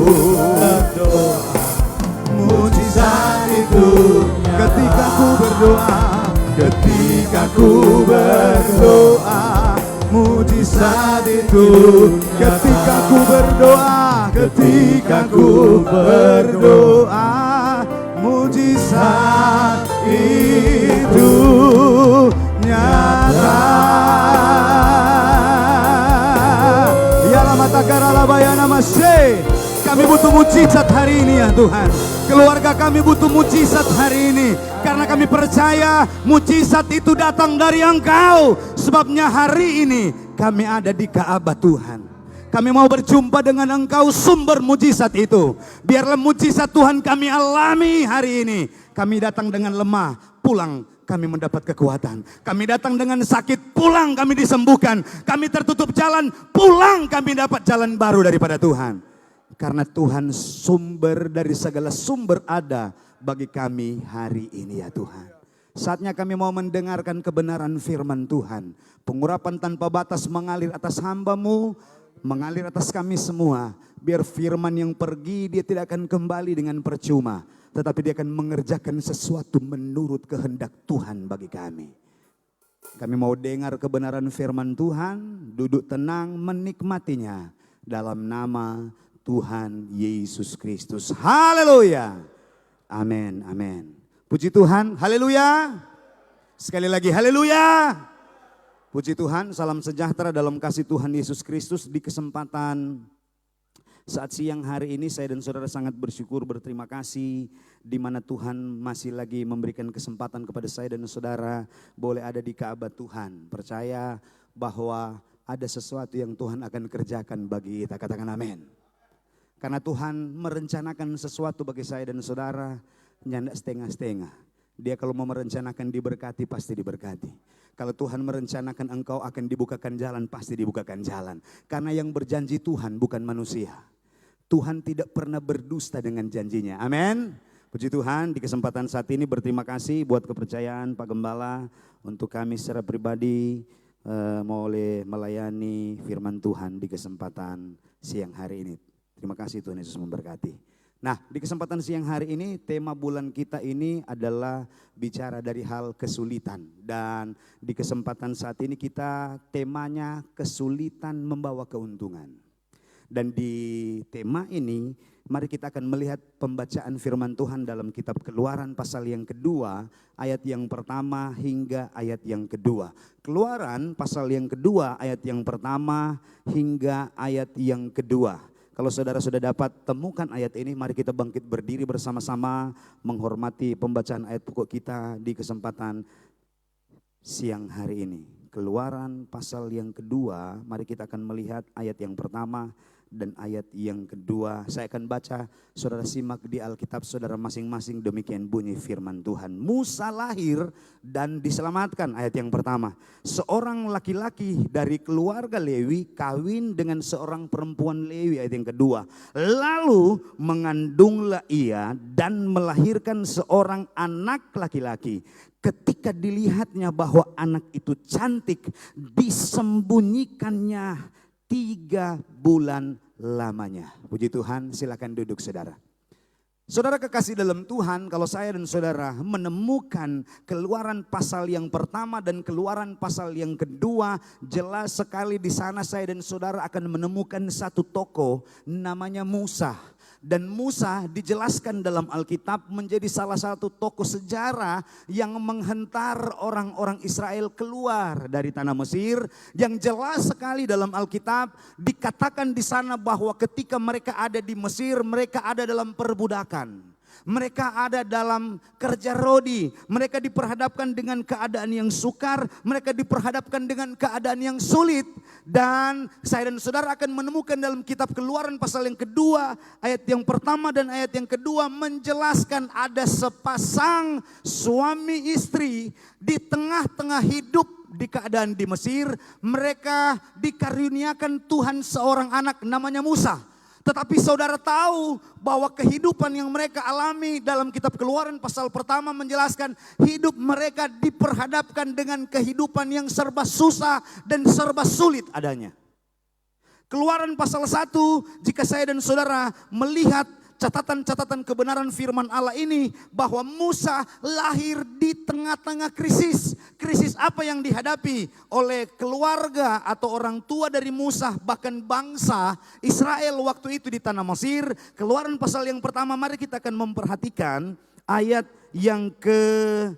berdoa, mujizat itu ketika ku berdoa, ketika ku berdoa, mujizat itu ketika ku berdoa, ketika ku berdoa, mujizat itu nyata. Ya lama takara labayana masih. Kami butuh mujizat hari ini ya Tuhan. Keluarga kami butuh mujizat hari ini. Karena kami percaya mujizat itu datang dari Engkau. Sebabnya hari ini kami ada di Ka'bah Tuhan. Kami mau berjumpa dengan Engkau sumber mujizat itu. Biarlah mujizat Tuhan kami alami hari ini. Kami datang dengan lemah, pulang kami mendapat kekuatan. Kami datang dengan sakit, pulang kami disembuhkan. Kami tertutup jalan, pulang kami dapat jalan baru daripada Tuhan. Karena Tuhan sumber dari segala sumber ada bagi kami hari ini ya Tuhan. Saatnya kami mau mendengarkan kebenaran firman Tuhan. Pengurapan tanpa batas mengalir atas hamba-Mu, mengalir atas kami semua. Biar firman yang pergi dia tidak akan kembali dengan percuma. Tetapi dia akan mengerjakan sesuatu menurut kehendak Tuhan bagi kami. Kami mau dengar kebenaran firman Tuhan, duduk tenang menikmatinya. Dalam nama Tuhan Yesus Kristus. Haleluya. Amin, amin. Puji Tuhan, haleluya. Sekali lagi, haleluya. Puji Tuhan, salam sejahtera dalam kasih Tuhan Yesus Kristus. Di kesempatan saat siang hari ini saya dan saudara sangat bersyukur, berterima kasih. Di mana Tuhan masih lagi memberikan kesempatan kepada saya dan saudara boleh ada di Ka'bah Tuhan. Percaya bahwa ada sesuatu yang Tuhan akan kerjakan bagi kita, katakan amin. Karena Tuhan merencanakan sesuatu bagi saya dan saudara, nyandak setengah-setengah. Dia kalau mau merencanakan diberkati, pasti diberkati. Kalau Tuhan merencanakan engkau akan dibukakan jalan, pasti dibukakan jalan. Karena yang berjanji Tuhan bukan manusia. Tuhan tidak pernah berdusta dengan janjinya. Amin. Puji Tuhan, di kesempatan saat ini berterima kasih buat kepercayaan Pak Gembala. Untuk kami secara pribadi boleh melayani firman Tuhan di kesempatan siang hari ini. Terima kasih Tuhan Yesus memberkati. Nah, di kesempatan siang hari ini tema bulan kita ini adalah bicara dari hal kesulitan. Dan di kesempatan saat ini kita temanya kesulitan membawa keuntungan. Dan di tema ini mari kita akan melihat pembacaan firman Tuhan dalam kitab Keluaran pasal yang kedua, ayat yang pertama hingga ayat yang kedua. Keluaran pasal yang kedua, ayat yang pertama hingga ayat yang kedua. Kalau saudara sudah dapat temukan ayat ini, mari kita bangkit berdiri bersama-sama menghormati pembacaan ayat pokok kita di kesempatan siang hari ini. Keluaran pasal yang kedua, mari kita akan melihat ayat yang pertama dan ayat yang kedua. Saya akan baca, saudara simak di Alkitab saudara masing-masing, demikian bunyi firman Tuhan. Musa lahir dan diselamatkan, ayat yang pertama. Seorang laki-laki dari keluarga Lewi kawin dengan seorang perempuan Lewi, ayat yang kedua. Lalu mengandunglah ia dan melahirkan seorang anak laki-laki. Ketika dilihatnya bahwa anak itu cantik, disembunyikannya 3 bulan lamanya. Puji Tuhan, silakan duduk saudara. Saudara kekasih dalam Tuhan, kalau saya dan saudara menemukan Keluaran pasal yang pertama dan Keluaran pasal yang kedua, jelas sekali di sana saya dan saudara akan menemukan satu tokoh namanya Musa. Dan Musa dijelaskan dalam Alkitab menjadi salah satu tokoh sejarah yang menghentar orang-orang Israel keluar dari tanah Mesir. Yang jelas sekali dalam Alkitab dikatakan di sana bahwa ketika mereka ada di Mesir, mereka ada dalam perbudakan. Mereka ada dalam kerja rodi, mereka diperhadapkan dengan keadaan yang sukar, mereka diperhadapkan dengan keadaan yang sulit. Dan saya dan saudara akan menemukan dalam kitab Keluaran pasal yang kedua, ayat yang pertama dan ayat yang kedua menjelaskan ada sepasang suami istri di tengah-tengah hidup di keadaan di Mesir. Mereka dikaruniakan Tuhan seorang anak namanya Musa. Tetapi saudara tahu bahwa kehidupan yang mereka alami dalam kitab Keluaran pasal pertama menjelaskan hidup mereka diperhadapkan dengan kehidupan yang serba susah dan serba sulit adanya. Keluaran pasal 1, jika saya dan saudara melihat catatan-catatan kebenaran firman Allah ini, bahwa Musa lahir di tengah-tengah krisis. Krisis apa yang dihadapi oleh keluarga atau orang tua dari Musa, bahkan bangsa Israel waktu itu di tanah Mesir. Keluaran pasal yang pertama, mari kita akan memperhatikan ayat yang ke-11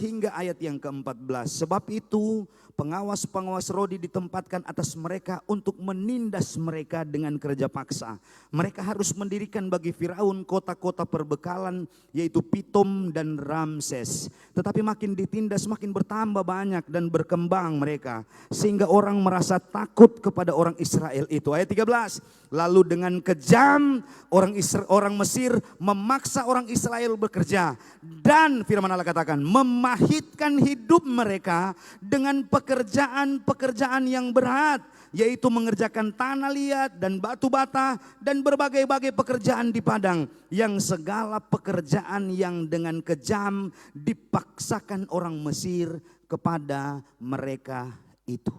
hingga ayat yang ke-14. Sebab itu pengawas-pengawas Rodi ditempatkan atas mereka untuk menindas mereka dengan kerja paksa. Mereka harus mendirikan bagi Firaun kota-kota perbekalan, yaitu Pitom dan Ramses. Tetapi makin ditindas makin bertambah banyak dan berkembang mereka, sehingga orang merasa takut kepada orang Israel itu. Ayat 13. Lalu dengan kejam orang Mesir memaksa orang Israel bekerja, dan firman Allah katakan memahitkan hidup mereka dengan pekerjaan-pekerjaan yang berat, yaitu mengerjakan tanah liat dan batu bata dan berbagai-bagai pekerjaan di padang, yang segala pekerjaan yang dengan kejam dipaksakan orang Mesir kepada mereka itu.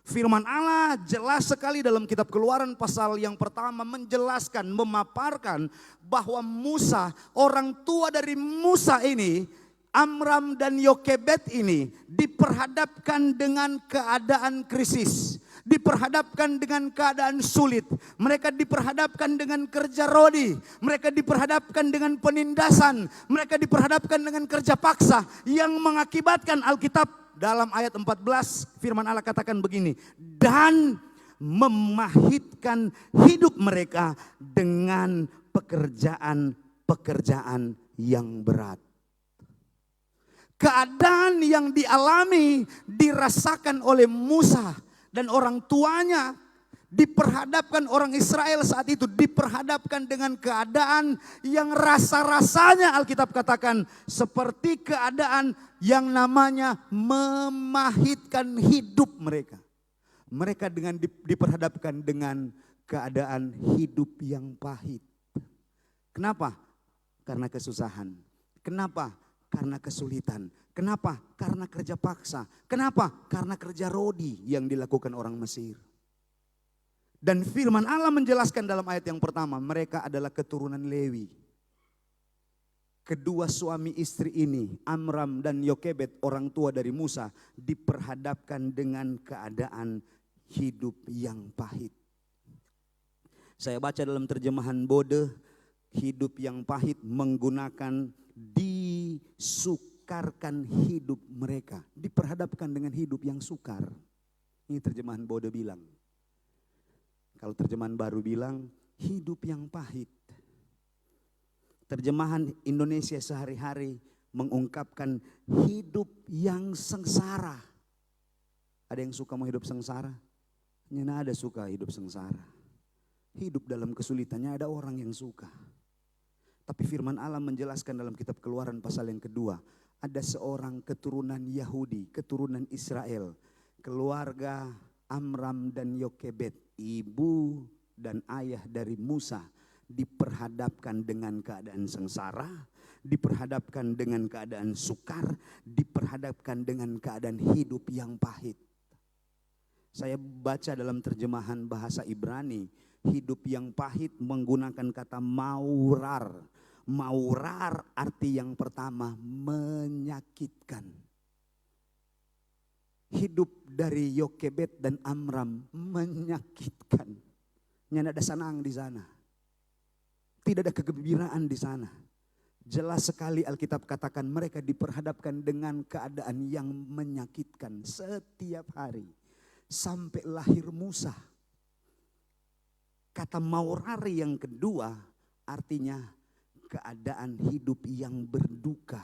Firman Allah jelas sekali dalam kitab Keluaran pasal yang pertama menjelaskan, memaparkan bahwa Musa, orang tua dari Musa ini, Amram dan Yokebed ini diperhadapkan dengan keadaan krisis, diperhadapkan dengan keadaan sulit. Mereka diperhadapkan dengan kerja Rodi, mereka diperhadapkan dengan penindasan, mereka diperhadapkan dengan kerja paksa yang mengakibatkan Alkitab dalam ayat 14 firman Allah katakan begini, dan memahitkan hidup mereka dengan pekerjaan-pekerjaan yang berat. Keadaan yang dialami, dirasakan oleh Musa dan orang tuanya, diperhadapkan orang Israel saat itu, diperhadapkan dengan keadaan yang rasa-rasanya Alkitab katakan seperti keadaan yang namanya memahitkan hidup mereka. Mereka diperhadapkan dengan keadaan hidup yang pahit. Kenapa? Karena kesusahan. Kenapa? Karena kesulitan. Kenapa? Karena kerja paksa. Kenapa? Karena kerja Rodi yang dilakukan orang Mesir. Dan firman Allah menjelaskan dalam ayat yang pertama, mereka adalah keturunan Lewi. Kedua suami istri ini, Amram dan Yokebed, orang tua dari Musa, diperhadapkan dengan keadaan hidup yang pahit. Saya baca dalam terjemahan Bode, hidup yang pahit menggunakan disukarkan hidup mereka. Diperhadapkan dengan hidup yang sukar. Ini terjemahan Bode bilang. Kalau terjemahan baru bilang hidup yang pahit. Terjemahan Indonesia sehari-hari mengungkapkan hidup yang sengsara. Ada yang suka mau hidup sengsara? Hanya ada suka hidup sengsara. Hidup dalam kesulitannya ada orang yang suka. Tapi firman Allah menjelaskan dalam kitab Keluaran pasal yang kedua. Ada seorang keturunan Yahudi, keturunan Israel. Keluarga Amram dan Yokebed, ibu dan ayah dari Musa, diperhadapkan dengan keadaan sengsara, diperhadapkan dengan keadaan sukar, diperhadapkan dengan keadaan hidup yang pahit. Saya baca dalam terjemahan bahasa Ibrani, hidup yang pahit menggunakan kata maurar. Maurar arti yang pertama menyakitkan. Hidup dari Yokebed dan Amram menyakitkan. Tidak ada senang di sana. Tidak ada kegembiraan di sana. Jelas sekali Alkitab katakan mereka diperhadapkan dengan keadaan yang menyakitkan setiap hari. Sampai lahir Musa. Kata maurari yang kedua artinya keadaan hidup yang berduka.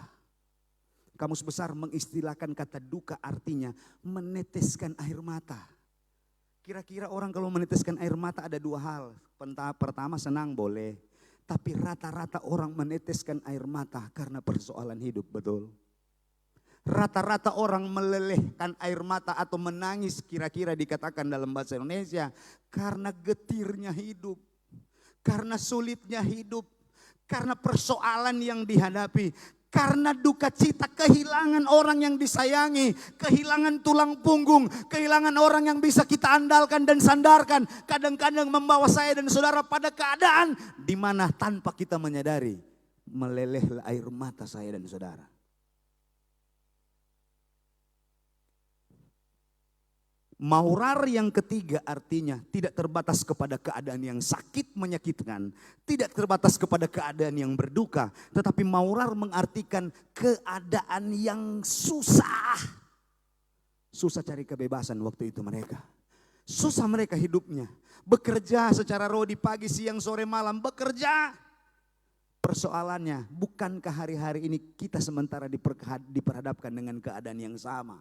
Kamus Besar mengistilahkan kata duka artinya meneteskan air mata. Kira-kira orang kalau meneteskan air mata ada dua hal. Pertama senang boleh. Tapi rata-rata orang meneteskan air mata karena persoalan hidup, betul. Rata-rata orang melelehkan air mata atau menangis kira-kira dikatakan dalam bahasa Indonesia. Karena getirnya hidup. Karena sulitnya hidup. Karena persoalan yang dihadapi. Karena duka cita kehilangan orang yang disayangi, kehilangan tulang punggung, kehilangan orang yang bisa kita andalkan dan sandarkan. Kadang-kadang membawa saya dan saudara pada keadaan di mana tanpa kita menyadari melelehlah air mata saya dan saudara. Maurar yang ketiga artinya tidak terbatas kepada keadaan yang sakit menyakitkan, tidak terbatas kepada keadaan yang berduka, tetapi maurar mengartikan keadaan yang susah. Susah cari kebebasan waktu itu mereka. Susah mereka hidupnya. Bekerja secara roh di pagi, siang, sore, malam, bekerja. Persoalannya, bukankah hari-hari ini kita sementara diperhadapkan dengan keadaan yang sama?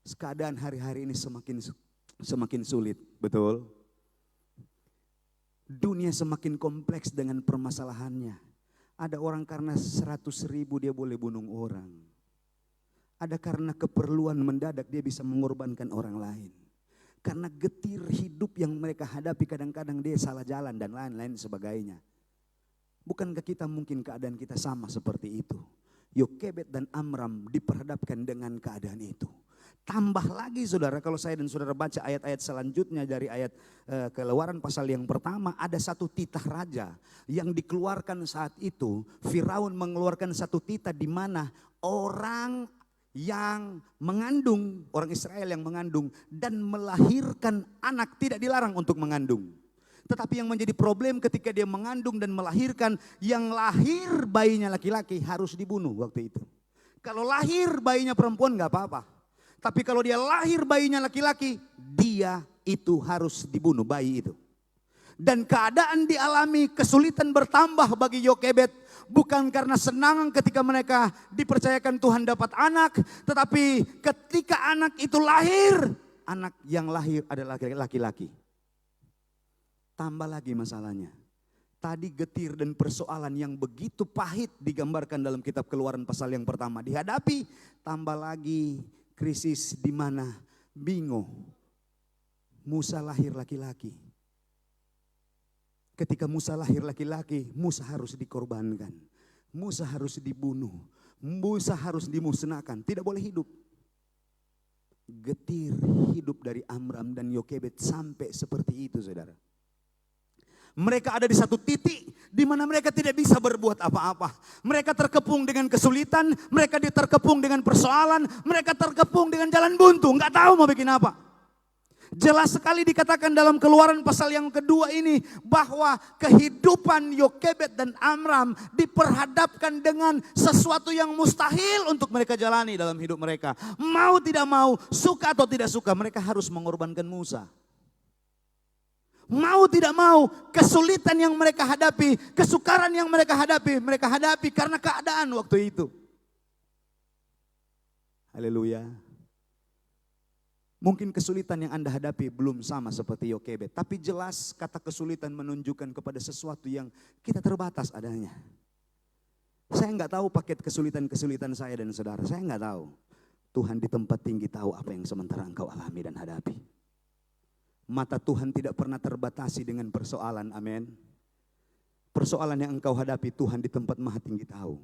Keadaan hari-hari ini semakin sulit, betul? Dunia semakin kompleks dengan permasalahannya. Ada orang karena 100.000 dia boleh bunuh orang. Ada karena keperluan mendadak dia bisa mengorbankan orang lain. Karena getir hidup yang mereka hadapi kadang-kadang dia salah jalan dan lain-lain sebagainya. Bukankah kita mungkin keadaan kita sama seperti itu? Yokebed dan Amram diperhadapkan dengan keadaan itu. Tambah lagi saudara, kalau saya dan saudara baca ayat-ayat selanjutnya dari ayat Keluaran pasal yang pertama, ada satu titah raja yang dikeluarkan saat itu. Firaun mengeluarkan satu titah di mana orang yang mengandung, orang Israel yang mengandung dan melahirkan anak tidak dilarang untuk mengandung. Tetapi yang menjadi problem ketika dia mengandung dan melahirkan, yang lahir bayinya laki-laki harus dibunuh waktu itu. Kalau lahir bayinya perempuan gak apa-apa. Tapi kalau dia lahir bayinya laki-laki, dia itu harus dibunuh, bayi itu. Dan keadaan dialami, kesulitan bertambah bagi Yokebed. Bukan karena senang ketika mereka dipercayakan Tuhan dapat anak. Tetapi ketika anak itu lahir, anak yang lahir adalah laki-laki. Tambah lagi masalahnya. Tadi getir dan persoalan yang begitu pahit digambarkan dalam kitab Keluaran pasal yang pertama dihadapi. Tambah lagi krisis di mana bingung. Musa lahir laki-laki. Ketika Musa lahir laki-laki, Musa harus dikorbankan. Musa harus dibunuh. Musa harus dimusnahkan. Tidak boleh hidup. Getir hidup dari Amram dan Yokebed sampai seperti itu saudara. Mereka ada di satu titik di mana mereka tidak bisa berbuat apa-apa. Mereka terkepung dengan kesulitan, mereka terkepung dengan persoalan, mereka terkepung dengan jalan buntu, nggak tahu mau bikin apa. Jelas sekali dikatakan dalam Keluaran pasal yang kedua ini bahwa kehidupan Yokebed dan Amram diperhadapkan dengan sesuatu yang mustahil untuk mereka jalani dalam hidup mereka. Mau tidak mau, suka atau tidak suka, mereka harus mengorbankan Musa. Mau tidak mau, kesulitan yang mereka hadapi, kesukaran yang mereka hadapi karena keadaan waktu itu. Haleluya. Mungkin kesulitan yang Anda hadapi belum sama seperti Yokebed, tapi jelas kata kesulitan menunjukkan kepada sesuatu yang kita terbatas adanya. Saya nggak tahu paket kesulitan-kesulitan saya dan saudara, saya nggak tahu. Tuhan di tempat tinggi tahu apa yang sementara engkau alami dan hadapi. Mata Tuhan tidak pernah terbatasi dengan persoalan, amin. Persoalan yang engkau hadapi Tuhan di tempat maha tinggi tahu.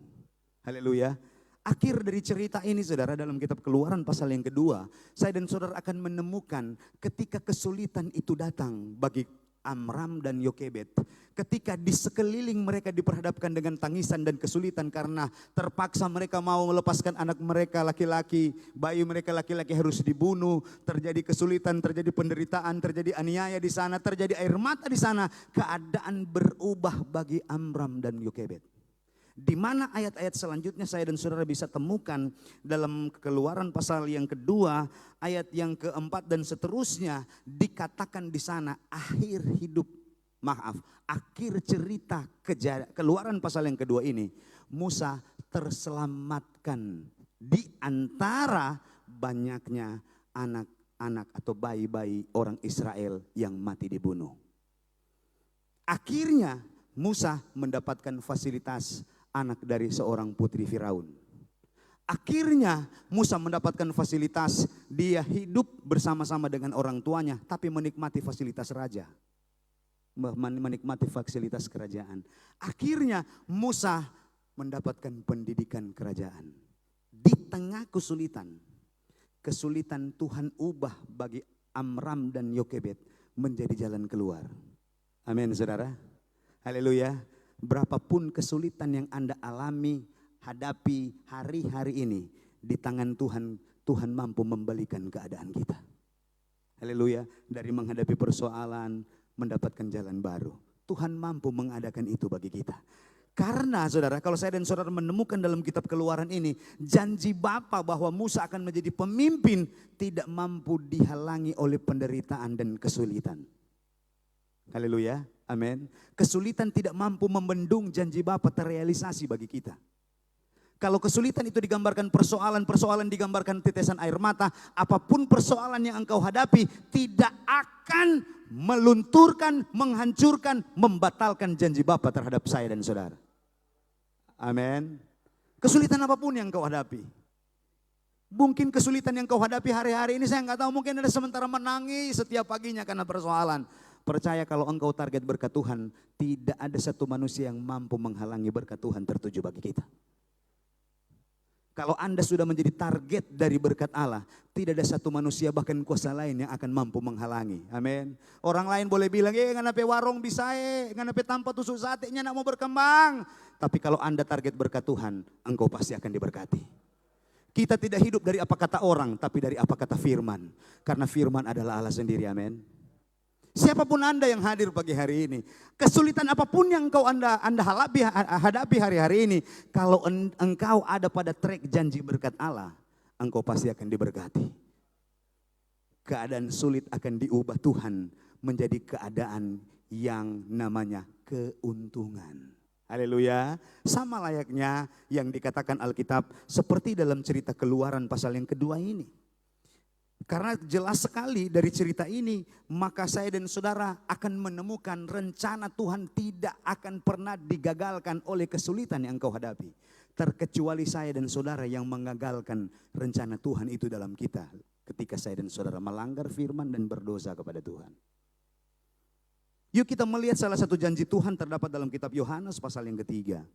Haleluya. Akhir dari cerita ini saudara dalam kitab Keluaran pasal yang kedua, saya dan saudara akan menemukan ketika kesulitan itu datang bagi Amram dan Yokebed. Ketika di sekeliling mereka diperhadapkan dengan tangisan dan kesulitan karena terpaksa mereka mau melepaskan anak mereka laki-laki, bayi mereka laki-laki harus dibunuh, terjadi kesulitan, terjadi penderitaan, terjadi aniaya di sana, terjadi air mata di sana, keadaan berubah bagi Amram dan Yokebed. Di mana ayat-ayat selanjutnya saya dan saudara bisa temukan dalam Keluaran pasal yang kedua, ayat yang keempat dan seterusnya dikatakan di sana akhir cerita Keluaran pasal yang kedua ini, Musa terselamatkan di antara banyaknya anak-anak atau bayi-bayi orang Israel yang mati dibunuh. Akhirnya Musa mendapatkan fasilitas anak dari seorang putri Firaun. Akhirnya Musa mendapatkan fasilitas, dia hidup bersama-sama dengan orang tuanya tapi menikmati fasilitas raja. Menikmati fasilitas kerajaan. Akhirnya Musa mendapatkan pendidikan kerajaan. Di tengah kesulitan, kesulitan Tuhan ubah bagi Amram dan Yokebed menjadi jalan keluar. Amin saudara. Haleluya. Berapapun kesulitan yang Anda alami, hadapi hari-hari ini, di tangan Tuhan, Tuhan mampu membalikan keadaan kita. Haleluya. Dari menghadapi persoalan, mendapatkan jalan baru. Tuhan mampu mengadakan itu bagi kita. Karena saudara, kalau saya dan saudara menemukan dalam kitab Keluaran ini, janji Bapa bahwa Musa akan menjadi pemimpin tidak mampu dihalangi oleh penderitaan dan kesulitan. Haleluya, amin. Kesulitan tidak mampu membendung janji Bapa terrealisasi bagi kita. Kalau kesulitan itu digambarkan persoalan digambarkan tetesan air mata, apapun persoalan yang engkau hadapi tidak akan melunturkan, menghancurkan, membatalkan janji Bapa terhadap saya dan saudara. Amin. Kesulitan apapun yang kau hadapi. Mungkin kesulitan yang kau hadapi hari-hari ini saya nggak tahu, mungkin ada sementara menangis setiap paginya karena persoalan. Percaya kalau engkau target berkat Tuhan, tidak ada satu manusia yang mampu menghalangi berkat Tuhan tertuju bagi kita. Kalau Anda sudah menjadi target dari berkat Allah, tidak ada satu manusia bahkan kuasa lain yang akan mampu menghalangi. Amin. Orang lain boleh bilang, nganape warung bisa nganape tanpa tusuk satenya nak mau berkembang. Tapi kalau Anda target berkat Tuhan, engkau pasti akan diberkati. Kita tidak hidup dari apa kata orang, tapi dari apa kata firman. Karena firman adalah Allah sendiri, amin. Siapapun Anda yang hadir pagi hari ini, kesulitan apapun yang Anda hadapi hari-hari ini, kalau engkau ada pada track janji berkat Allah, engkau pasti akan diberkati. Keadaan sulit akan diubah Tuhan menjadi keadaan yang namanya keuntungan. Haleluya. Sama layaknya yang dikatakan Alkitab seperti dalam cerita Keluaran pasal yang kedua ini. Karena jelas sekali dari cerita ini, maka saya dan saudara akan menemukan rencana Tuhan tidak akan pernah digagalkan oleh kesulitan yang engkau hadapi. Terkecuali saya dan saudara yang mengagalkan rencana Tuhan itu dalam kita. Ketika saya dan saudara melanggar firman dan berdosa kepada Tuhan. Yuk kita melihat salah satu janji Tuhan terdapat dalam kitab Yohanes pasal yang ketiga.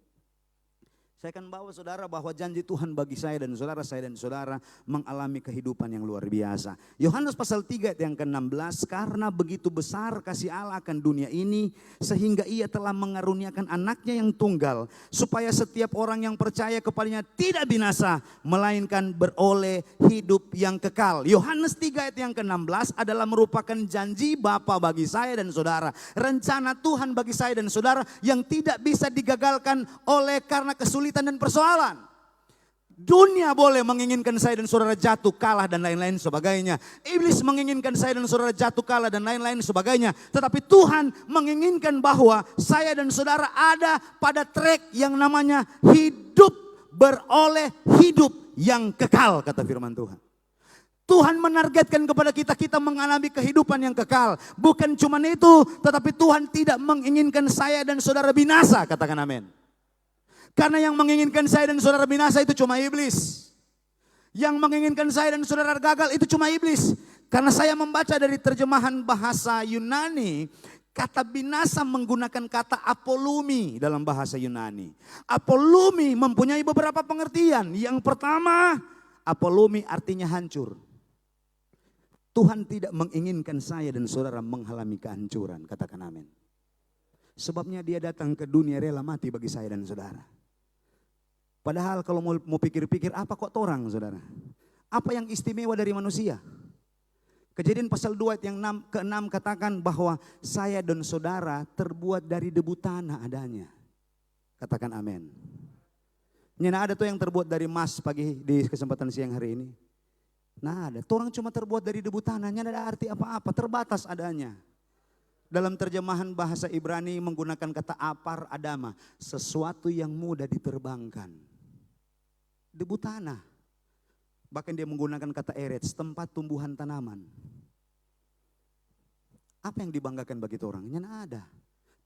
Saya akan bawa saudara bahwa janji Tuhan bagi saya dan saudara mengalami kehidupan yang luar biasa. Yohanes pasal 3 ayat yang ke-16, karena begitu besar kasih Allah akan dunia ini, sehingga ia telah mengaruniakan anaknya yang tunggal, supaya setiap orang yang percaya kepadanya tidak binasa, melainkan beroleh hidup yang kekal. Yohanes 3 ayat yang ke-16 adalah merupakan janji Bapa bagi saya dan saudara. Rencana Tuhan bagi saya dan saudara yang tidak bisa digagalkan oleh karena kesulitan dan persoalan. Dunia boleh menginginkan saya dan saudara jatuh, kalah dan lain-lain sebagainya. Iblis menginginkan saya dan saudara jatuh, kalah dan lain-lain sebagainya. Tetapi Tuhan menginginkan bahwa saya dan saudara ada pada track yang namanya hidup, beroleh hidup yang kekal, kata firman Tuhan. Tuhan menargetkan kepada kita mengalami kehidupan yang kekal. Bukan cuma itu, tetapi Tuhan tidak menginginkan saya dan saudara binasa, katakan amin. Karena yang menginginkan saya dan saudara binasa itu cuma iblis. Yang menginginkan saya dan saudara gagal itu cuma iblis. Karena saya membaca dari terjemahan bahasa Yunani, kata binasa menggunakan kata apolumi dalam bahasa Yunani. Apolumi mempunyai beberapa pengertian. Yang pertama, apolumi artinya hancur. Tuhan tidak menginginkan saya dan saudara mengalami kehancuran, katakan amin. Sebabnya dia datang ke dunia rela mati bagi saya dan saudara. Padahal kalau mau pikir-pikir, apa kok torang saudara? Apa yang istimewa dari manusia? Kejadian pasal 2 ayat yang ke-6 katakan bahwa saya dan saudara terbuat dari debu tanah adanya. Katakan amin. Nyana ada tuh yang terbuat dari emas pagi di kesempatan siang hari ini. Nah ada, torang cuma terbuat dari debu tanah, nyana ada arti apa-apa, terbatas adanya. Dalam terjemahan bahasa Ibrani menggunakan kata apar adama, sesuatu yang mudah diterbangkan. Debu tanah. Bahkan dia menggunakan kata eretz, tempat tumbuhan tanaman. Apa yang dibanggakan bagi orang? Nyana ada.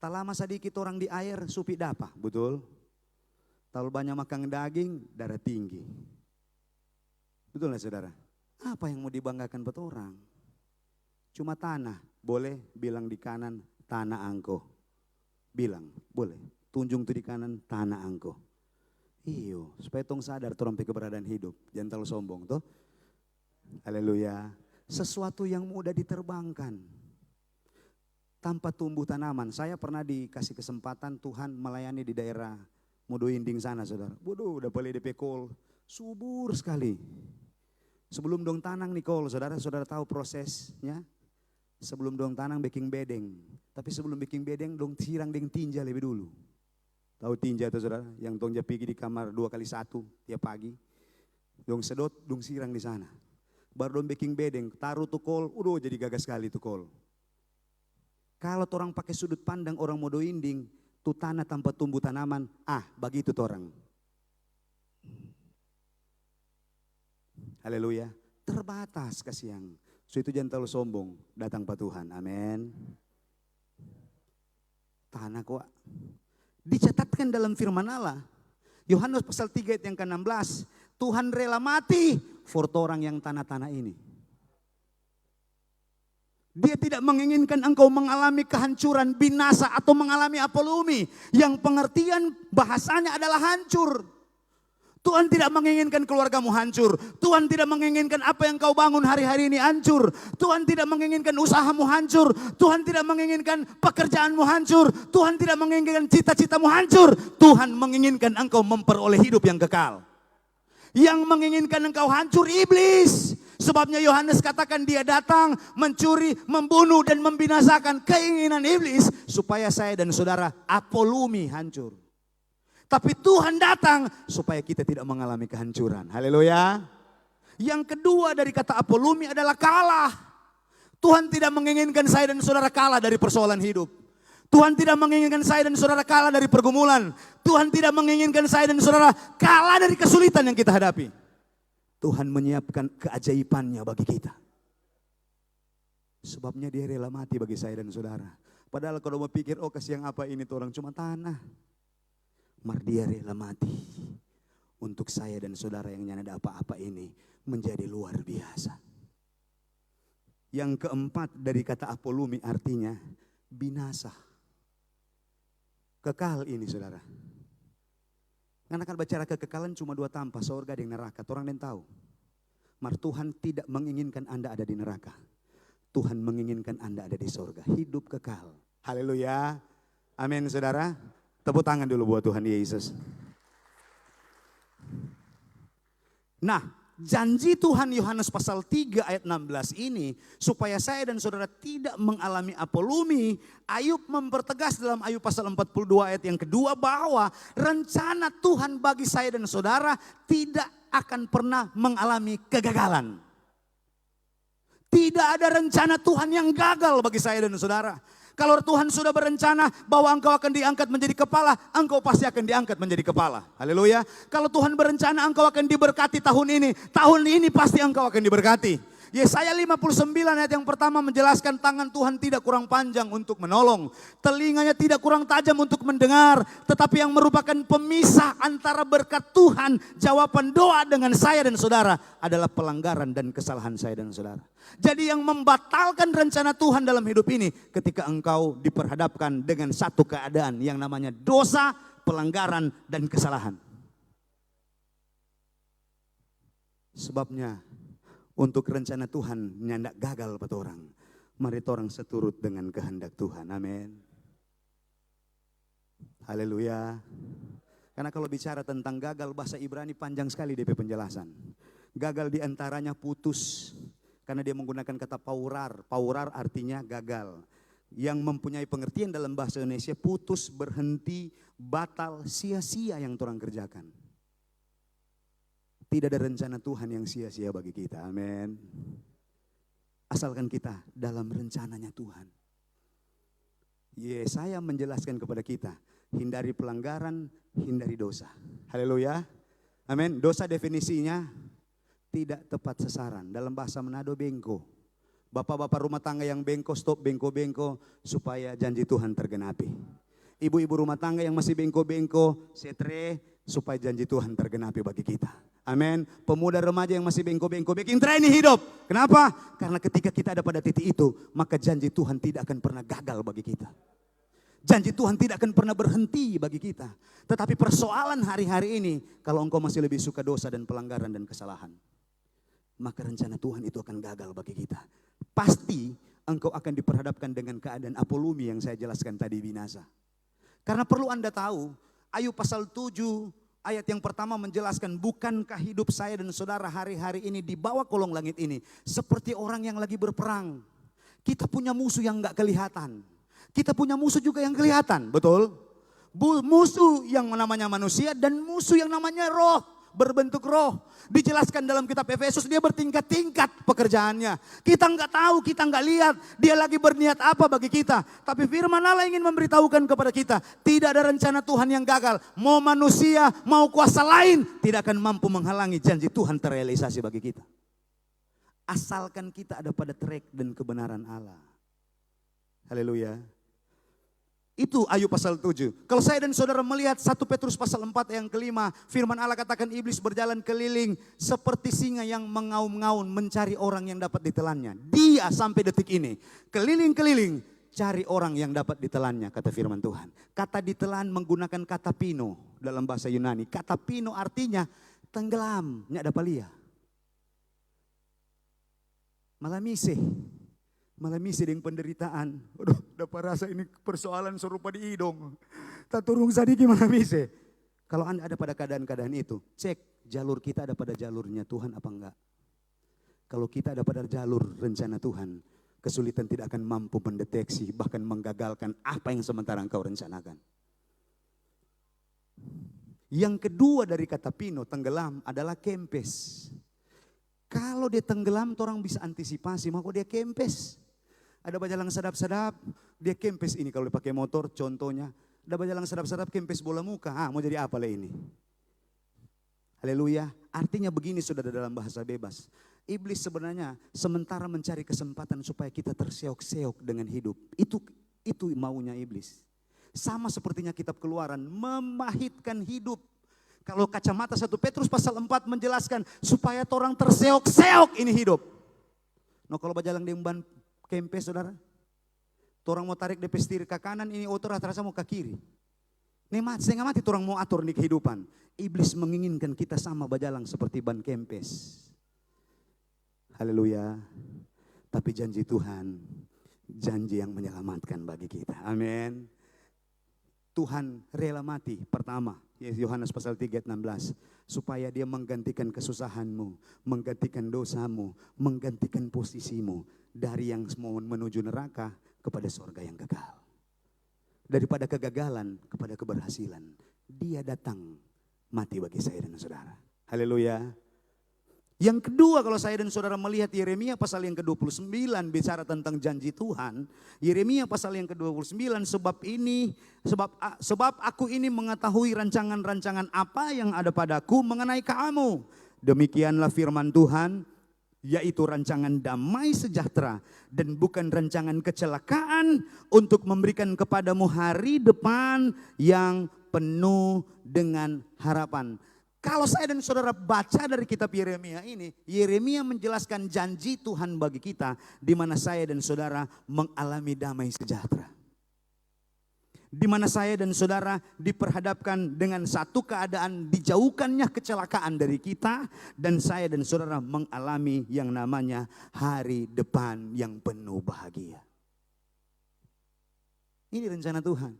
Tak lama sedikit orang di air supi dapa, betul? Terlalu banyak makan daging, darah tinggi. Betul lah saudara? Apa yang mau dibanggakan buat orang? Cuma tanah, boleh bilang di kanan tanah angko. Bilang, boleh. Tunjung tuh di kanan tanah angko. Iyo, supaya tong sadar torang pe keberadaan hidup, jangan terlalu sombong toh. Haleluya. Sesuatu yang mudah diterbangkan tanpa tumbuh tanaman. Saya pernah dikasih kesempatan Tuhan melayani di daerah Modoinding sana, saudara. Waduh, udah boleh DP call, subur sekali. Sebelum dong tanang nih call, saudara tahu prosesnya. Sebelum dong tanang baking bedeng, tapi sebelum baking bedeng dong sirang deng tinja lebih dulu. Tahu tinja itu saudara, yang tong pergi di kamar 2x1 tiap pagi. Dong sedot, dong sirang di sana. Baru dong baking bedeng, taruh tuh kol, udah jadi gagas sekali tuh kol. Kalau orang pakai sudut pandang orang Modoinding, tuh tanah tanpa tumbuh tanaman, begitu tuh orang. Haleluya, terbatas kasih yang. So itu jangan terlalu sombong, datang pak Tuhan, amin. Tanah kok. Dicatatkan dalam firman Allah, Yohanes pasal 3 ayat yang ke-16, Tuhan rela mati for orang yang tanah-tanah ini. Dia tidak menginginkan engkau mengalami kehancuran, binasa atau mengalami apolumi. Yang pengertian bahasanya adalah hancur. Tuhan tidak menginginkan keluargamu hancur. Tuhan tidak menginginkan apa yang kau bangun hari-hari ini hancur. Tuhan tidak menginginkan usahamu hancur. Tuhan tidak menginginkan pekerjaanmu hancur. Tuhan tidak menginginkan cita-citamu hancur. Tuhan menginginkan engkau memperoleh hidup yang kekal. Yang menginginkan engkau hancur iblis. Sebabnya Yohanes katakan dia datang mencuri, membunuh dan membinasakan keinginan iblis. Supaya saya dan saudara apolumi hancur. Tapi Tuhan datang supaya kita tidak mengalami kehancuran. Haleluya. Yang kedua dari kata apolumi adalah kalah. Tuhan tidak menginginkan saya dan saudara kalah dari persoalan hidup. Tuhan tidak menginginkan saya dan saudara kalah dari pergumulan. Tuhan tidak menginginkan saya dan saudara kalah dari kesulitan yang kita hadapi. Tuhan menyiapkan keajaibannya bagi kita. Sebabnya dia rela mati bagi saya dan saudara. Padahal kalau mau pikir, kasih yang apa ini tuh orang cuma tanah. Mar dia rela mati untuk saya dan saudara yang nyana ada apa-apa ini menjadi luar biasa. Yang keempat dari kata apolumi artinya binasa. Kekal ini saudara. Karena kan bicara kekekalan cuma dua tampa, surga dan neraka. Orang yang tahu. Mar Tuhan tidak menginginkan Anda ada di neraka. Tuhan menginginkan Anda ada di surga. Hidup kekal. Haleluya. Amin saudara. Tepuk tangan dulu buat Tuhan Yesus. Nah, janji Tuhan Yohanes pasal 3 ayat 16 ini supaya saya dan saudara tidak mengalami apolumi. Ayub mempertegas dalam Ayub pasal 42 ayat yang kedua bahwa rencana Tuhan bagi saya dan saudara tidak akan pernah mengalami kegagalan. Tidak ada rencana Tuhan yang gagal bagi saya dan saudara. Kalau Tuhan sudah berencana bahwa engkau akan diangkat menjadi kepala, engkau pasti akan diangkat menjadi kepala. Haleluya. Kalau Tuhan berencana engkau akan diberkati tahun ini pasti engkau akan diberkati. Yesaya 59 ayat yang pertama menjelaskan tangan Tuhan tidak kurang panjang untuk menolong. Telinganya tidak kurang tajam untuk mendengar. Tetapi yang merupakan pemisah antara berkat Tuhan, jawaban doa dengan saya dan saudara adalah pelanggaran dan kesalahan saya dan saudara. Jadi yang membatalkan rencana Tuhan dalam hidup ini ketika engkau diperhadapkan dengan satu keadaan yang namanya dosa, pelanggaran, dan kesalahan. Sebabnya untuk rencana Tuhan nyandak gagal pada orang. Mari orang seturut dengan kehendak Tuhan. Amin. Haleluya. Karena kalau bicara tentang gagal bahasa Ibrani panjang sekali DP penjelasan. Gagal diantaranya putus. Karena dia menggunakan kata paurar. Paurar artinya gagal. Yang mempunyai pengertian dalam bahasa Indonesia putus, berhenti, batal, sia-sia yang orang kerjakan. Tidak ada rencana Tuhan yang sia-sia bagi kita. Amin. Asalkan kita dalam rencananya Tuhan. Yesaya menjelaskan kepada kita. Hindari pelanggaran, hindari dosa. Haleluya. Amin. Dosa definisinya tidak tepat sasaran. Dalam bahasa Manado bengko. Bapak-bapak rumah tangga yang bengko, stop bengko-bengko supaya janji Tuhan tergenapi. Ibu-ibu rumah tangga yang masih bengko-bengko, setre supaya janji Tuhan tergenapi bagi kita. Amin. Pemuda remaja yang masih bengko-bengko, bikin ini hidup. Kenapa? Karena ketika kita ada pada titik itu, maka janji Tuhan tidak akan pernah gagal bagi kita. Janji Tuhan tidak akan pernah berhenti bagi kita. Tetapi persoalan hari-hari ini, kalau engkau masih lebih suka dosa dan pelanggaran dan kesalahan, maka rencana Tuhan itu akan gagal bagi kita. Pasti engkau akan diperhadapkan dengan keadaan apolumi yang saya jelaskan tadi, binasa. Karena perlu Anda tahu, Ayub pasal 7 ayat yang pertama menjelaskan, bukankah hidup saya dan saudara hari-hari ini di bawah kolong langit ini seperti orang yang lagi berperang. Kita punya musuh yang gak kelihatan. Kita punya musuh juga yang kelihatan, betul? Musuh yang namanya manusia dan musuh yang namanya roh, berbentuk roh. Dijelaskan dalam kitab Efesus, dia bertingkat-tingkat pekerjaannya. Kita nggak tahu, kita nggak lihat dia lagi berniat apa bagi kita. Tapi firman Allah ingin memberitahukan kepada kita, tidak ada rencana Tuhan yang gagal. Mau manusia, mau kuasa lain, tidak akan mampu menghalangi janji Tuhan terrealisasi bagi kita. Asalkan kita ada pada track dan kebenaran Allah. Haleluya. Itu Ayub pasal 7. Kalau saya dan saudara melihat 1 Petrus pasal 4 yang kelima, firman Allah katakan iblis berjalan keliling seperti singa yang mengaum-ngaum mencari orang yang dapat ditelannya. Dia sampai detik ini keliling-keliling cari orang yang dapat ditelannya, kata firman Tuhan. Kata ditelan menggunakan kata pino dalam bahasa Yunani. Kata pino artinya tenggelam, nyak dapat lihat. Malamisi dengan penderitaan. Aduh, dapat rasa ini persoalan serupa di hidung. Tak turun sadiki malamisi. Kalau Anda ada pada keadaan-keadaan itu, cek jalur kita ada pada jalurnya Tuhan apa enggak. Kalau kita ada pada jalur rencana Tuhan, kesulitan tidak akan mampu mendeteksi, bahkan menggagalkan apa yang sementara engkau rencanakan. Yang kedua dari kata pino, tenggelam, adalah kempes. Kalau dia tenggelam, orang bisa antisipasi, maka dia kempes. Ada bajalang sadap-sadap, dia kempes ini kalau dipakai motor contohnya. Ada bajalang sadap-sadap kempes bola muka, mau jadi apa lah ini? Haleluya, artinya begini saudara dalam bahasa bebas. Iblis sebenarnya sementara mencari kesempatan supaya kita terseok-seok dengan hidup. Itu maunya iblis. Sama sepertinya kitab Keluaran, memahitkan hidup. Kalau kacamata 1 Petrus pasal 4 menjelaskan supaya orang terseok-seok ini hidup. No kalau bajalang dia ban kempes saudara. Orang mau tarik DP setir ke kanan, ini otor rasa mau ke kiri. Saya nggak mati orang mau atur di kehidupan. Iblis menginginkan kita sama bajalang seperti ban kempes. Haleluya. Tapi janji Tuhan, janji yang menyelamatkan bagi kita. Amin. Tuhan rela mati pertama, Yohanes pasal 3 ayat 16, supaya dia menggantikan kesusahanmu, menggantikan dosamu, menggantikan posisimu dari yang mau menuju neraka kepada surga yang kekal. Daripada kegagalan kepada keberhasilan, dia datang mati bagi saya dan saudara. Haleluya. Yang kedua, kalau saya dan saudara melihat Yeremia pasal yang ke-29 bicara tentang janji Tuhan. Yeremia pasal yang ke-29, sebab aku ini mengetahui rancangan-rancangan apa yang ada padaku mengenai kamu. Demikianlah firman Tuhan, yaitu rancangan damai sejahtera dan bukan rancangan kecelakaan, untuk memberikan kepadamu hari depan yang penuh dengan harapan. Kalau saya dan saudara baca dari kitab Yeremia ini, Yeremia menjelaskan janji Tuhan bagi kita, di mana saya dan saudara mengalami damai sejahtera. Di mana saya dan saudara diperhadapkan dengan satu keadaan dijauhkannya kecelakaan dari kita, dan saya dan saudara mengalami yang namanya hari depan yang penuh bahagia. Ini rencana Tuhan.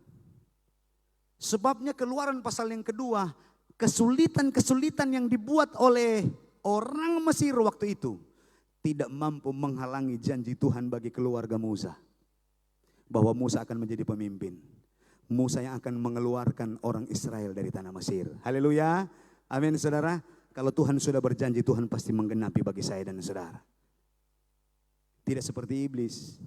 Sebabnya Keluaran pasal yang kedua, kesulitan-kesulitan yang dibuat oleh orang Mesir waktu itu tidak mampu menghalangi janji Tuhan bagi keluarga Musa. Bahwa Musa akan menjadi pemimpin. Musa yang akan mengeluarkan orang Israel dari tanah Mesir. Haleluya. Amin saudara. Kalau Tuhan sudah berjanji, Tuhan pasti menggenapi bagi saya dan saudara. Tidak seperti iblis.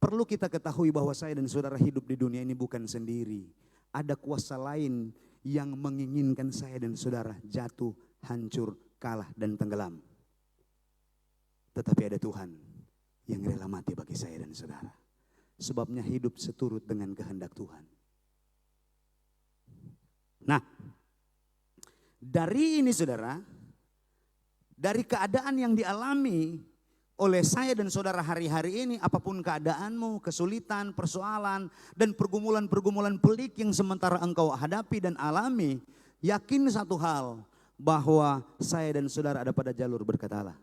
Perlu kita ketahui bahwa saya dan saudara hidup di dunia ini bukan sendiri. Ada kuasa lain yang menginginkan saya dan saudara jatuh, hancur, kalah, dan tenggelam. Tetapi ada Tuhan yang rela mati bagi saya dan saudara. Sebabnya hidup seturut dengan kehendak Tuhan. Nah, dari ini saudara, dari keadaan yang dialami oleh saya dan saudara hari-hari ini, apapun keadaanmu, kesulitan, persoalan, dan pergumulan-pergumulan pelik yang sementara engkau hadapi dan alami, yakin satu hal, bahwa saya dan saudara ada pada jalur berkat Allah.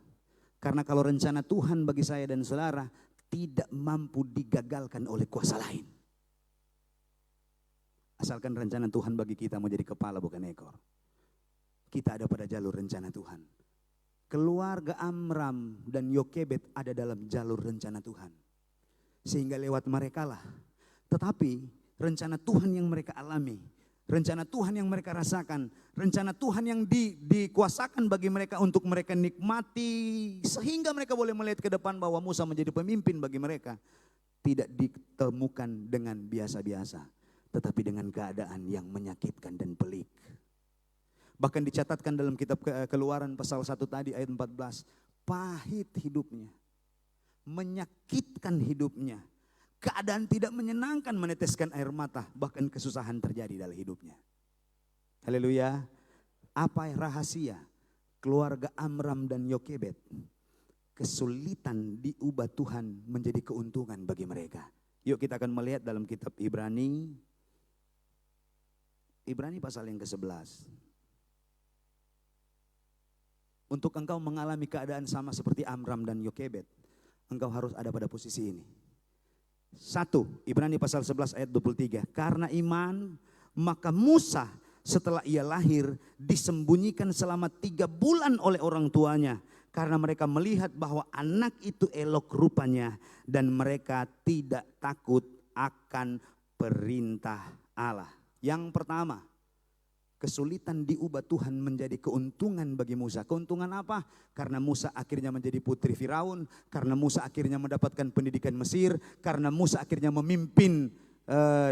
Karena kalau rencana Tuhan bagi saya dan saudara tidak mampu digagalkan oleh kuasa lain. Asalkan rencana Tuhan bagi kita mau jadi kepala bukan ekor. Kita ada pada jalur rencana Tuhan. Keluarga Amram dan Yokebed ada dalam jalur rencana Tuhan. Sehingga lewat mereka lah. Tetapi rencana Tuhan yang mereka alami, rencana Tuhan yang mereka rasakan, rencana Tuhan yang dikuasakan bagi mereka untuk mereka nikmati. Sehingga mereka boleh melihat ke depan bahwa Musa menjadi pemimpin bagi mereka. Tidak ditemukan dengan biasa-biasa, tetapi dengan keadaan yang menyakitkan dan pelik. Bahkan dicatatkan dalam kitab Keluaran pasal 1 tadi ayat 14. Pahit hidupnya. Menyakitkan hidupnya. Keadaan tidak menyenangkan, meneteskan air mata. Bahkan kesusahan terjadi dalam hidupnya. Haleluya. Apa rahasia keluarga Amram dan Yokebed? Kesulitan diubah Tuhan menjadi keuntungan bagi mereka. Yuk kita akan melihat dalam kitab Ibrani. Ibrani pasal yang ke-11. Untuk engkau mengalami keadaan sama seperti Amram dan Yokebed, engkau harus ada pada posisi ini. 1, Ibrani pasal 11 ayat 23. Karena iman, maka Musa setelah ia lahir disembunyikan selama 3 bulan oleh orang tuanya. Karena mereka melihat bahwa anak itu elok rupanya dan mereka tidak takut akan perintah Allah. Yang pertama, kesulitan diubah Tuhan menjadi keuntungan bagi Musa. Keuntungan apa? Karena Musa akhirnya menjadi putri Firaun, karena Musa akhirnya mendapatkan pendidikan Mesir, karena Musa akhirnya memimpin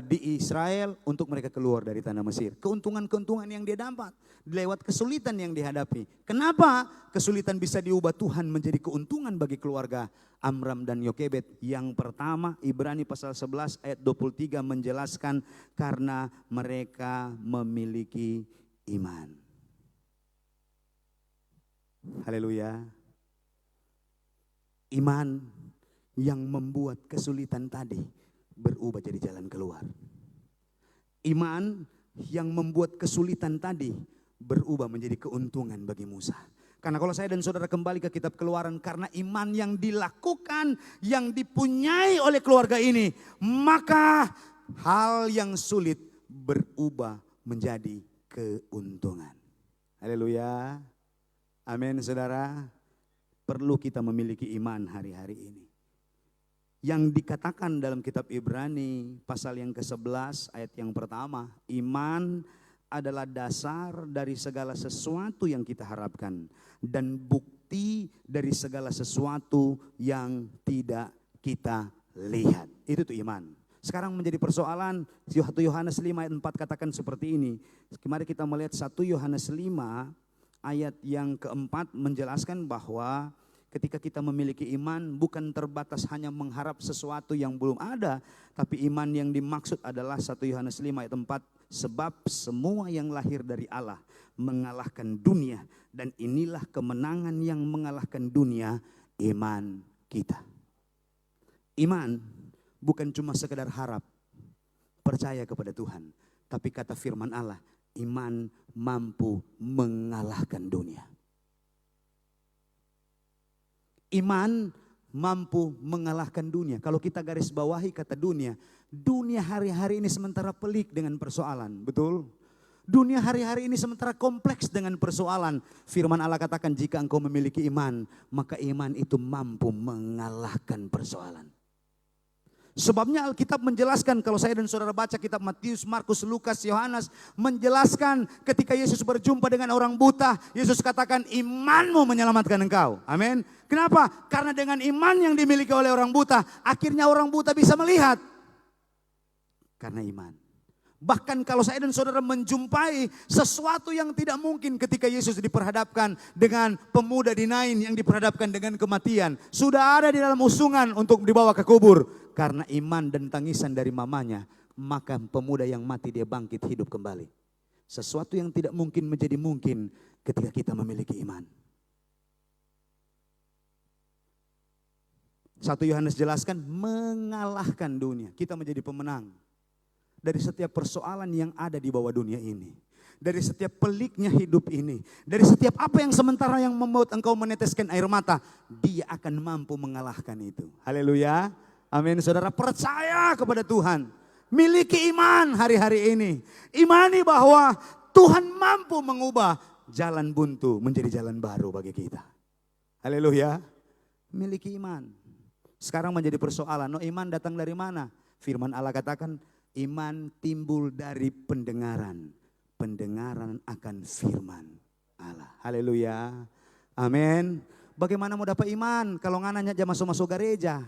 di Israel untuk mereka keluar dari tanah Mesir. Keuntungan-keuntungan yang dia dapat lewat kesulitan yang dihadapi. Kenapa kesulitan bisa diubah Tuhan menjadi keuntungan bagi keluarga Amram dan Yokebed? Yang pertama, Ibrani pasal 11 ayat 23 menjelaskan karena mereka memiliki iman. Haleluya. Iman yang membuat kesulitan tadi berubah jadi jalan keluar. Iman yang membuat kesulitan tadi berubah menjadi keuntungan bagi Musa. Karena kalau saya dan saudara kembali ke kitab Keluaran, karena iman yang dilakukan, yang dipunyai oleh keluarga ini, maka hal yang sulit berubah menjadi keuntungan. Haleluya. Amin saudara. Perlu kita memiliki iman hari-hari ini. Yang dikatakan dalam kitab Ibrani pasal yang ke-11 ayat yang pertama, iman adalah dasar dari segala sesuatu yang kita harapkan dan bukti dari segala sesuatu yang tidak kita lihat. Itu tuh iman. Sekarang menjadi persoalan 1 Yohanes 5 ayat 4 katakan seperti ini. Mari kita melihat 1 Yohanes 5 ayat yang keempat menjelaskan bahwa ketika kita memiliki iman bukan terbatas hanya mengharap sesuatu yang belum ada. Tapi iman yang dimaksud adalah 1 Yohanes 5 ayat 4. Sebab semua yang lahir dari Allah mengalahkan dunia. Dan inilah kemenangan yang mengalahkan dunia, iman kita. Iman bukan cuma sekedar harap, percaya kepada Tuhan. Tapi kata firman Allah, iman mampu mengalahkan dunia. Iman mampu mengalahkan dunia. Kalau kita garis bawahi kata dunia, dunia hari-hari ini sementara pelik dengan persoalan, betul? Dunia hari-hari ini sementara kompleks dengan persoalan. Firman Allah katakan jika engkau memiliki iman, maka iman itu mampu mengalahkan persoalan. Sebabnya Alkitab menjelaskan, kalau saya dan saudara baca kitab Matius, Markus, Lukas, Yohanes, menjelaskan ketika Yesus berjumpa dengan orang buta, Yesus katakan imanmu menyelamatkan engkau. Amin. Kenapa? Karena dengan iman yang dimiliki oleh orang buta, akhirnya orang buta bisa melihat. Karena iman. Bahkan kalau saya dan saudara menjumpai sesuatu yang tidak mungkin ketika Yesus diperhadapkan dengan pemuda di Nain yang diperhadapkan dengan kematian. Sudah ada di dalam usungan untuk dibawa ke kubur. Karena iman dan tangisan dari mamanya, maka pemuda yang mati dia bangkit hidup kembali. Sesuatu yang tidak mungkin menjadi mungkin ketika kita memiliki iman. 1 Yohanes jelaskan mengalahkan dunia. Kita menjadi pemenang dari setiap persoalan yang ada di bawah dunia ini. Dari setiap peliknya hidup ini. Dari setiap apa yang sementara yang membuat engkau meneteskan air mata. Dia akan mampu mengalahkan itu. Haleluya. Amin. Saudara, percaya kepada Tuhan. Miliki iman hari-hari ini. Imani bahwa Tuhan mampu mengubah jalan buntu menjadi jalan baru bagi kita. Haleluya. Miliki iman. Sekarang menjadi persoalan, iman datang dari mana? Firman Allah katakan, iman timbul dari pendengaran. Pendengaran akan firman Allah. Haleluya. Amin. Bagaimana mau dapat iman kalau ngananya aja masuk-masuk gereja?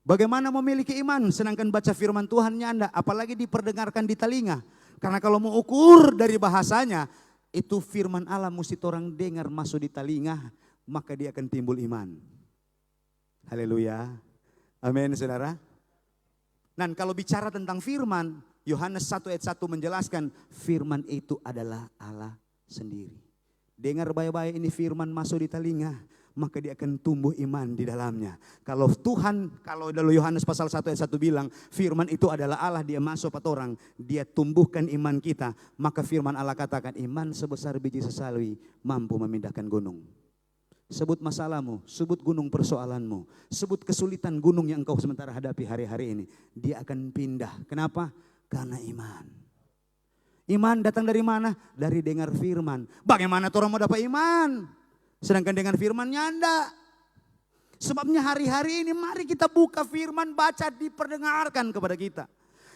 Bagaimana memiliki iman sedangkan baca firman Tuhan nyanda, apalagi diperdengarkan di telinga. Karena kalau mau ukur dari bahasanya, itu firman Allah mesti orang dengar masuk di telinga, maka dia akan timbul iman. Haleluya. Amin saudara. Dan kalau bicara tentang firman, Yohanes 1 ayat 1 menjelaskan firman itu adalah Allah sendiri. Dengar baik-baik ini firman masuk di telinga, maka dia akan tumbuh iman di dalamnya. Kalau Tuhan, kalau dalam Yohanes pasal 1 ayat 1 bilang firman itu adalah Allah, dia masuk pada orang, dia tumbuhkan iman kita. Maka firman Allah katakan iman sebesar biji sesawi mampu memindahkan gunung. Sebut masalahmu, sebut gunung persoalanmu, sebut kesulitan gunung yang engkau sementara hadapi hari-hari ini. Dia akan pindah. Kenapa? Karena iman. Iman datang dari mana? Dari dengar firman. Bagaimana orang mau dapat iman? Sedangkan dengan firman nyanda. Sebabnya hari-hari ini mari kita buka firman, baca, diperdengarkan kepada kita.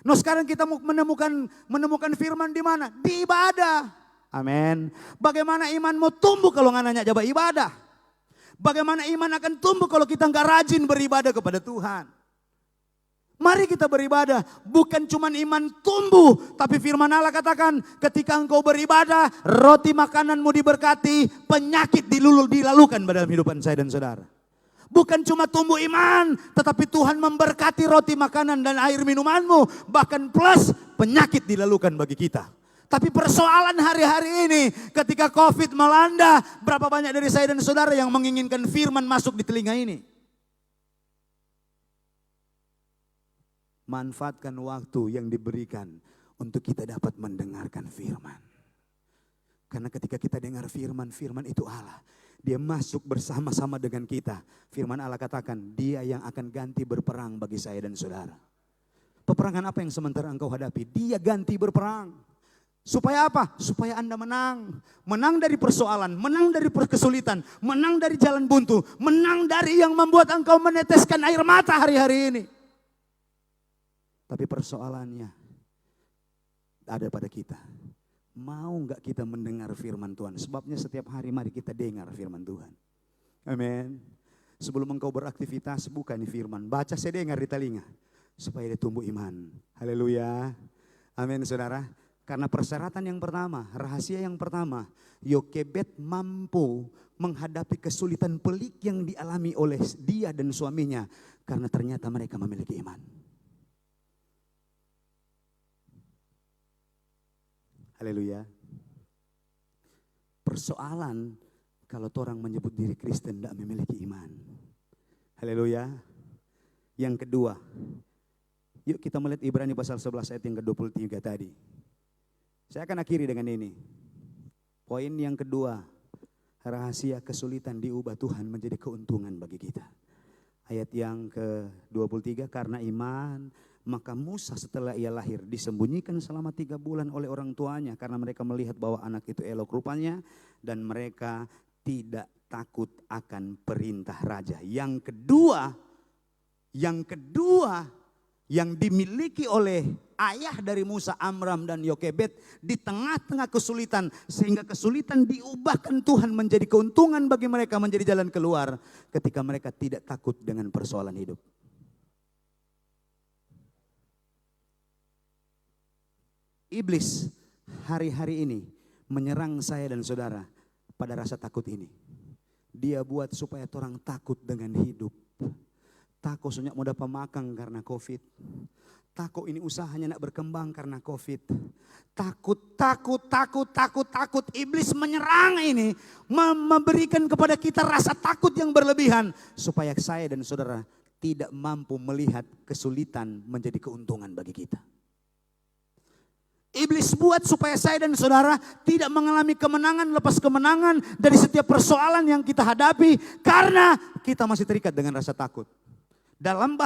Nah sekarang kita mau menemukan firman di mana? Di ibadah. Amin. Bagaimana imanmu tumbuh kalau nggak nanya jawab ibadah? Bagaimana iman akan tumbuh kalau kita nggak rajin beribadah kepada Tuhan? Mari kita beribadah, bukan cuma iman tumbuh, tapi firman Allah katakan ketika engkau beribadah, roti makananmu diberkati, penyakit dilalukan dalam kehidupan saya dan saudara. Bukan cuma tumbuh iman, tetapi Tuhan memberkati roti makanan dan air minumanmu, bahkan plus penyakit dilalukan bagi kita. Tapi persoalan hari-hari ini ketika COVID melanda, berapa banyak dari saya dan saudara yang menginginkan firman masuk di telinga ini? Manfaatkan waktu yang diberikan untuk kita dapat mendengarkan firman. Karena ketika kita dengar firman, firman itu Allah. Dia masuk bersama-sama dengan kita. Firman Allah katakan, dia yang akan ganti berperang bagi saya dan saudara. Peperangan apa yang sementara engkau hadapi? Dia ganti berperang. Supaya apa? Supaya Anda menang. Menang dari persoalan, menang dari kesulitan, menang dari jalan buntu, menang dari yang membuat engkau meneteskan air mata hari-hari ini. Tapi persoalannya ada pada kita. Mau gak kita mendengar firman Tuhan? Sebabnya setiap hari mari kita dengar firman Tuhan. Amin. Sebelum engkau beraktivitas, buka nih firman. Baca, saya dengar di telinga. Supaya dia tumbuh iman. Haleluya. Amin saudara. Karena persyaratan yang pertama, rahasia yang pertama, Yokebed mampu menghadapi kesulitan pelik yang dialami oleh dia dan suaminya. Karena ternyata mereka memiliki iman. Haleluya. Persoalan kalau orang menyebut diri Kristen tidak memiliki iman. Haleluya. Yang kedua, yuk kita melihat Ibrani pasal 11 ayat yang ke-23 tadi. Saya akan akhiri dengan ini. Poin yang kedua, rahasia kesulitan diubah Tuhan menjadi keuntungan bagi kita. Ayat yang ke-23, karena iman, maka Musa setelah ia lahir disembunyikan selama 3 bulan oleh orang tuanya. Karena mereka melihat bahwa anak itu elok rupanya dan mereka tidak takut akan perintah raja. Yang kedua yang dimiliki oleh ayah dari Musa, Amram dan Yokebed di tengah-tengah kesulitan, sehingga kesulitan diubahkan Tuhan menjadi keuntungan bagi mereka, menjadi jalan keluar ketika mereka tidak takut dengan persoalan hidup. Iblis hari-hari ini menyerang saya dan saudara pada rasa takut ini. Dia buat supaya orang takut dengan hidup, Tako sunyak mudah pemakang karena COVID. Tako ini usahanya nak berkembang karena COVID. Takut. Iblis menyerang ini. Memberikan kepada kita rasa takut yang berlebihan. Supaya saya dan saudara tidak mampu melihat kesulitan menjadi keuntungan bagi kita. Iblis buat supaya saya dan saudara tidak mengalami kemenangan lepas kemenangan dari setiap persoalan yang kita hadapi. Karena kita masih terikat dengan rasa takut. Dalam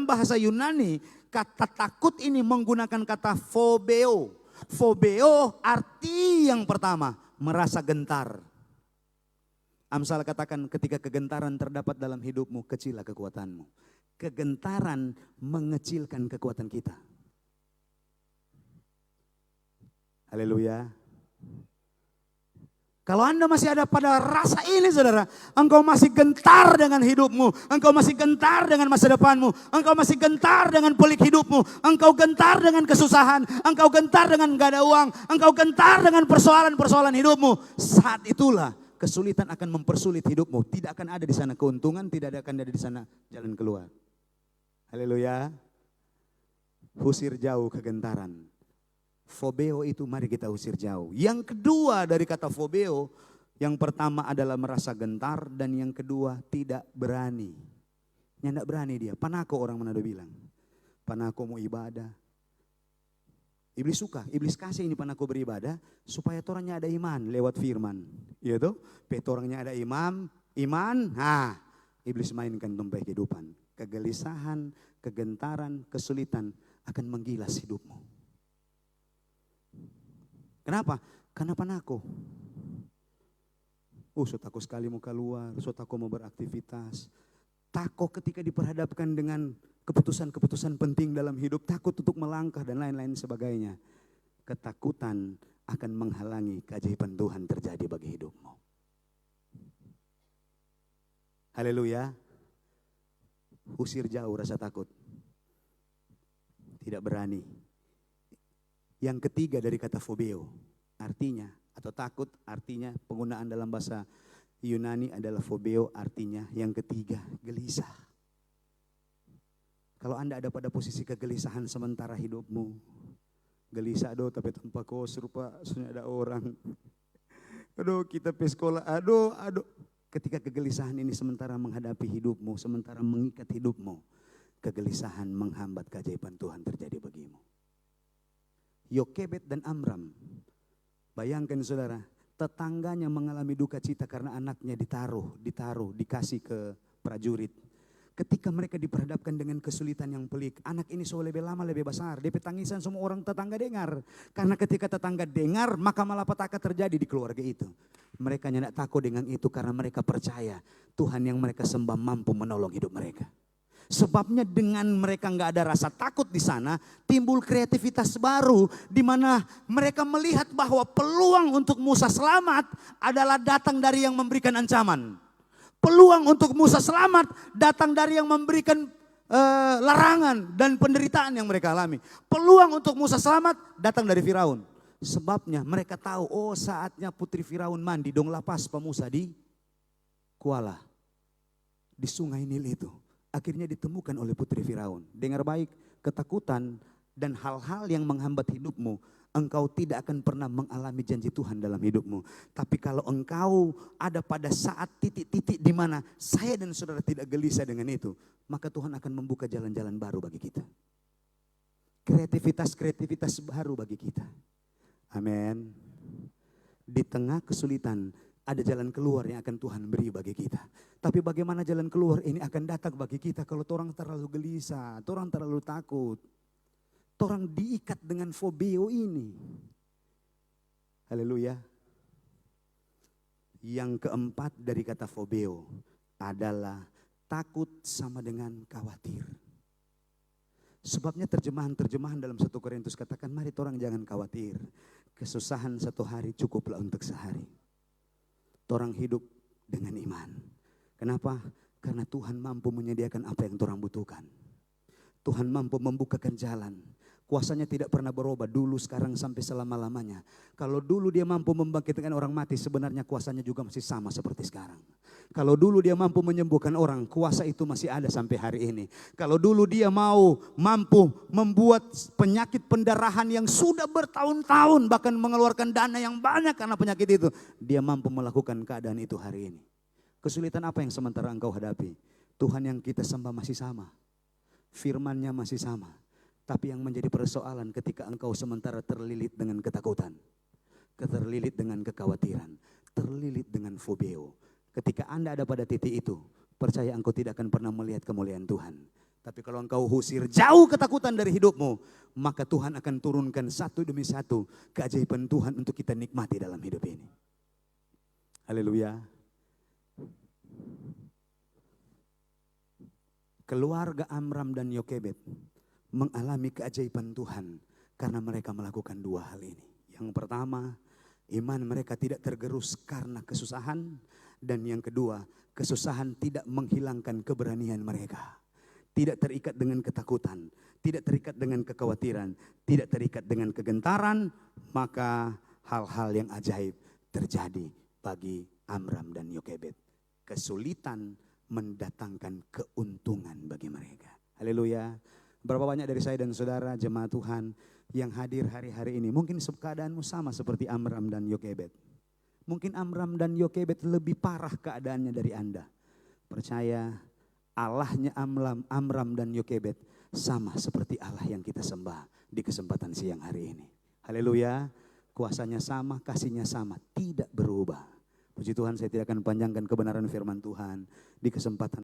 bahasa Yunani, kata takut ini menggunakan kata phobeo. Phobeo arti yang pertama, merasa gentar. Amsal katakan ketika kegentaran terdapat dalam hidupmu, kecillah kekuatanmu. Kegentaran mengecilkan kekuatan kita. Haleluya. Kalau Anda masih ada pada rasa ini saudara, engkau masih gentar dengan hidupmu, engkau masih gentar dengan masa depanmu, engkau masih gentar dengan pelik hidupmu, engkau gentar dengan kesusahan, engkau gentar dengan gak ada uang, engkau gentar dengan persoalan-persoalan hidupmu. Saat itulah kesulitan akan mempersulit hidupmu, tidak akan ada di sana keuntungan, tidak akan ada di sana jalan keluar. Haleluya. Usir jauh kegentaran. Phobeo itu mari kita usir jauh. Yang kedua dari kata phobeo, yang pertama adalah merasa gentar dan yang kedua tidak berani. Yang tidak berani dia, panako orang Manado bilang. Panako mau ibadah. Iblis suka, iblis kasih ini panako beribadah supaya orangnya ada iman lewat firman. Iya tuh, orangnya ada iman, iblis mainkan dompet kehidupan. Kegelisahan, kegentaran, kesulitan akan menggilas hidupmu. Kenapa? Karena panako. So takut sekali mau keluar, so takut mau beraktivitas. Takut ketika diperhadapkan dengan keputusan-keputusan penting dalam hidup. Takut untuk melangkah dan lain-lain sebagainya. Ketakutan akan menghalangi keajaiban Tuhan terjadi bagi hidupmu. Haleluya. Usir jauh rasa takut. Tidak berani. Yang ketiga dari kata phobeo, artinya atau takut artinya penggunaan dalam bahasa Yunani adalah phobeo artinya yang ketiga gelisah. Kalau Anda ada pada posisi kegelisahan sementara hidupmu, gelisah tapi tanpa serupa sudah ada orang. Kita pe sekolah, ketika kegelisahan ini sementara menghadapi hidupmu, sementara mengikat hidupmu, kegelisahan menghambat keajaiban Tuhan terjadi bagimu. Yokebed dan Amram, bayangkan saudara, tetangganya mengalami duka cita karena anaknya dikasih ke prajurit. Ketika mereka diperhadapkan dengan kesulitan yang pelik, anak ini so lebih lama lebih besar, DP tangisan semua orang tetangga dengar. Karena ketika tetangga dengar, maka malapetaka terjadi di keluarga itu. Mereka tidak takut dengan itu karena mereka percaya Tuhan yang mereka sembah mampu menolong hidup mereka. Sebabnya dengan mereka nggak ada rasa takut di sana, timbul kreativitas baru di mana mereka melihat bahwa peluang untuk Musa selamat adalah datang dari yang memberikan ancaman. Peluang untuk Musa selamat datang dari yang memberikan larangan dan penderitaan yang mereka alami. Peluang untuk Musa selamat datang dari Firaun. Sebabnya mereka tahu, saatnya putri Firaun mandi dong lapas Musa di Kuala, di sungai Nil itu. Akhirnya ditemukan oleh putri Firaun. Dengar baik, ketakutan dan hal-hal yang menghambat hidupmu, engkau tidak akan pernah mengalami janji Tuhan dalam hidupmu. Tapi kalau engkau ada pada saat titik-titik di mana saya dan saudara tidak gelisah dengan itu, maka Tuhan akan membuka jalan-jalan baru bagi kita. Kreativitas baru bagi kita. Amin. Di tengah kesulitan, ada jalan keluar yang akan Tuhan beri bagi kita. Tapi bagaimana jalan keluar ini akan datang bagi kita kalau orang terlalu gelisah, orang terlalu takut. Orang diikat dengan phobeo ini. Haleluya. Yang keempat dari kata phobeo adalah takut sama dengan khawatir. Sebabnya terjemahan dalam 1 Korintus katakan, mari orang jangan khawatir. Kesusahan satu hari cukuplah untuk sehari. Orang hidup dengan iman. Kenapa? Karena Tuhan mampu menyediakan apa yang orang butuhkan. Tuhan mampu membukakan jalan. Kuasanya tidak pernah berubah dulu, sekarang, sampai selama-lamanya. Kalau dulu dia mampu membangkitkan orang mati, sebenarnya kuasanya juga masih sama seperti sekarang. Kalau dulu dia mampu menyembuhkan orang, kuasa itu masih ada sampai hari ini. Kalau dulu dia mampu membuat penyakit pendarahan yang sudah bertahun-tahun, bahkan mengeluarkan dana yang banyak karena penyakit itu, dia mampu melakukan keadaan itu hari ini. Kesulitan apa yang sementara engkau hadapi? Tuhan yang kita sembah masih sama, firman-Nya masih sama. Tapi yang menjadi persoalan ketika engkau sementara terlilit dengan ketakutan, terlilit dengan kekhawatiran, terlilit dengan fobia. Ketika Anda ada pada titik itu, percaya engkau tidak akan pernah melihat kemuliaan Tuhan. Tapi kalau engkau usir jauh ketakutan dari hidupmu, maka Tuhan akan turunkan satu demi satu keajaiban Tuhan untuk kita nikmati dalam hidup ini. Haleluya. Keluarga Amram dan Yokebed mengalami keajaiban Tuhan karena mereka melakukan dua hal ini. Yang pertama, iman mereka tidak tergerus karena kesusahan. Dan yang kedua, kesusahan tidak menghilangkan keberanian mereka. Tidak terikat dengan ketakutan, tidak terikat dengan kekhawatiran, tidak terikat dengan kegentaran. Maka hal-hal yang ajaib terjadi bagi Amram dan Yokebed. Kesulitan mendatangkan keuntungan bagi mereka. Haleluya. Berapa banyak dari saya dan saudara jemaat Tuhan yang hadir hari-hari ini, mungkin keadaanmu sama seperti Amram dan Yokebed. Mungkin Amram dan Yokebed lebih parah keadaannya dari Anda. Percaya, Allahnya Amram dan Yokebed sama seperti Allah yang kita sembah di kesempatan siang hari ini. Haleluya. Kuasanya sama, kasihnya sama, tidak berubah. Puji Tuhan, saya tidak akan panjangkan kebenaran firman Tuhan di kesempatan